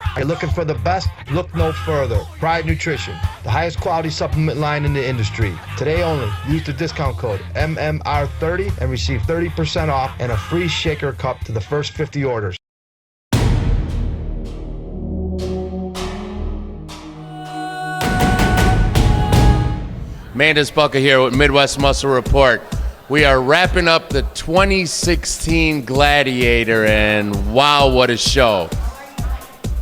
Are you looking for the best? Look no further. Pride Nutrition, the highest quality supplement line in the industry. Today only, use the discount code MMR30 and receive 30% off and a free shaker cup to the first 50 orders. Mandus Bucka here with Midwest Muscle Report. We are wrapping up the 2016 Gladiator, and wow, what a show.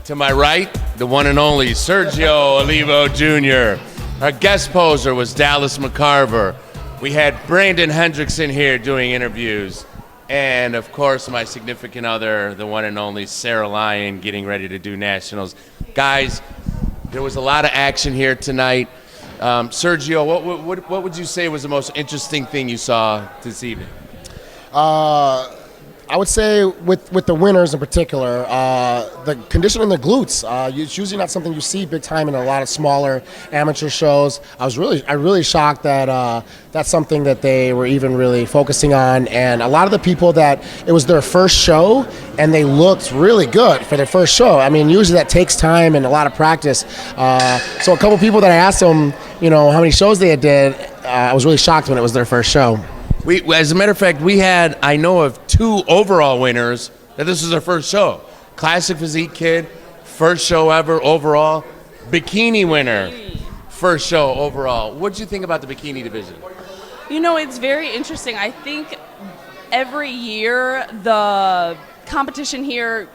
To my right, the one and only Sergio Oliva Jr. Our guest poser was Dallas McCarver. We had Brandon Hendrickson here doing interviews. And, of course, my significant other, the one and only Sarah Lyon, getting ready to do nationals. Guys, there was a lot of action here tonight. Sergio, what would you say was the most interesting thing you saw this evening? I would say with the winners in particular, the condition in the glutes. It's usually not something you see big time in a lot of smaller amateur shows. I really shocked that that's something that they were even really focusing on. And a lot of the people that it was their first show and they looked really good for their first show. I mean, usually that takes time and a lot of practice. So a couple people that I asked them, how many shows they had did, I was really shocked when it was their first show. As a matter of fact, I know of 2 overall winners that this was their first show. Classic physique kid, first show ever overall. Bikini winner, first show overall. What did you think about the bikini division? It's very interesting. I think every year the competition here,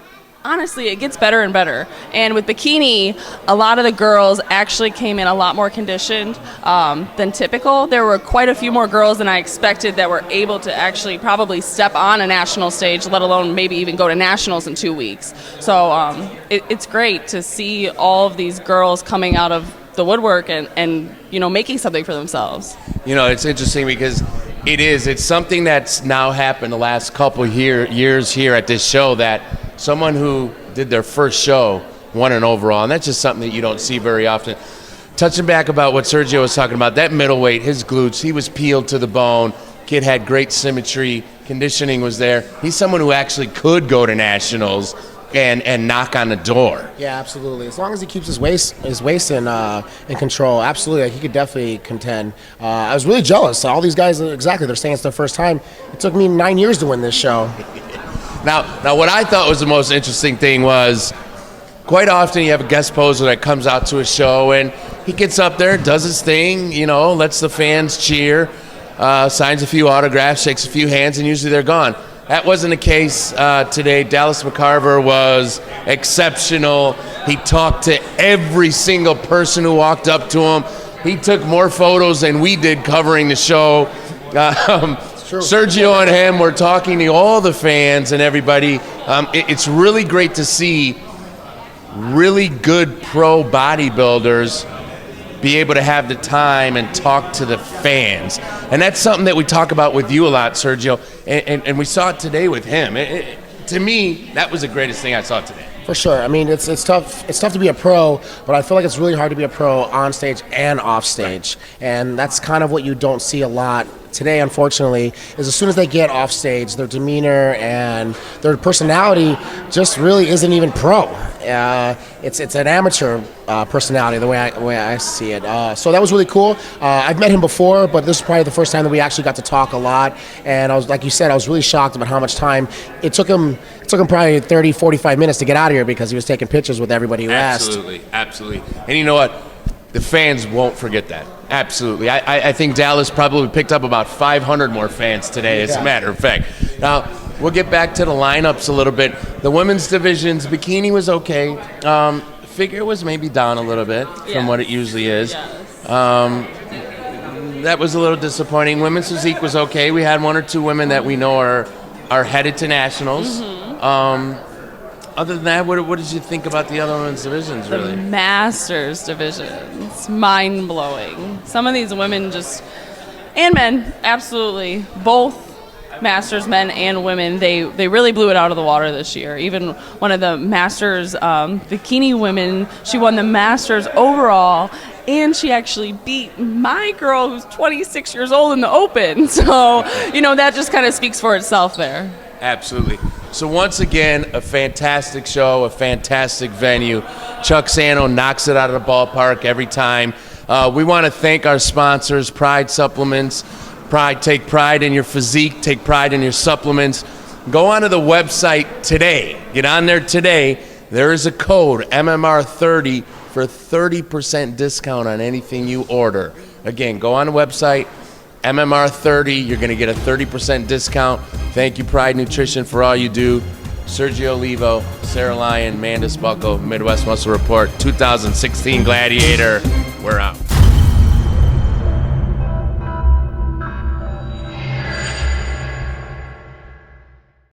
honestly, it gets better and better. And with bikini, a lot of the girls actually came in a lot more conditioned than typical. There were quite a few more girls than I expected that were able to actually probably step on a national stage, let alone maybe even go to nationals in 2 weeks. So it's great to see all of these girls coming out of the woodwork and making something for themselves. It's interesting because it's something that's now happened the last couple years here at this show, that someone who did their first show won an overall, and that's just something that you don't see very often. Touching back about what Sergio was talking about, that middleweight, his glutes, he was peeled to the bone. Kid had great symmetry, conditioning was there. He's someone who actually could go to nationals and knock on the door. Yeah, absolutely. As long as he keeps his waist in control, absolutely, he could definitely contend. I was really jealous. All these guys, exactly, they're saying it's their first time. It took me 9 years to win this show. Now, what I thought was the most interesting thing was, quite often you have a guest poser that comes out to a show and he gets up there, does his thing, lets the fans cheer, signs a few autographs, shakes a few hands, and usually they're gone. That wasn't the case today. Dallas McCarver was exceptional. He talked to every single person who walked up to him. He took more photos than we did covering the show. Sergio and him were talking to all the fans and everybody. It's really great to see really good pro bodybuilders be able to have the time and talk to the fans. And that's something that we talk about with you a lot, Sergio, and we saw it today with him. To me, that was the greatest thing I saw today. For sure. I mean, it's tough. It's tough to be a pro, but I feel like it's really hard to be a pro on stage and off stage, and that's kind of what you don't see a lot today, unfortunately. Is as soon as they get off stage, their demeanor and their personality just really isn't even pro. It's an amateur personality, the way I see it. So that was really cool. I've met him before, but this is probably the first time that we actually got to talk a lot. And I was, like you said, I was really shocked about how much time it took him. It took him probably 30, 45 minutes to get out of here because he was taking pictures with everybody who asked. Absolutely. And you know what? The fans won't forget that. Absolutely. I think Dallas probably picked up about 500 more fans today, as a matter of fact. Now, we'll get back to the lineups a little bit. The women's divisions, bikini was okay. Figure was maybe down a little bit from what it usually is. Yes. That was a little disappointing. Women's physique was okay. We had 1 or 2 women that we know are headed to nationals. Other than that, what did you think about the other women's divisions, really? The Masters division. It's mind-blowing. Some of these women and men, absolutely, both Masters men and women, they really blew it out of the water this year. Even one of the Masters bikini women, she won the Masters overall, and she actually beat my girl who's 26 years old in the Open. So, that just kind of speaks for itself there. Absolutely. So once again, a fantastic show, a fantastic venue. Chuck Sano knocks it out of the ballpark every time. We want to thank our sponsors, Pride Supplements. Take pride in your physique, take pride in your supplements. Go onto the website today. Get on there today. There is a code, MMR30, for 30% discount on anything you order. Again, go on the website, MMR30. You're going to get a 30% discount. Thank you, Pride Nutrition, for all you do. Sergio Oliva, Sarah Lyon, Mandus Bucko, Midwest Muscle Report, 2016 Gladiator. We're out.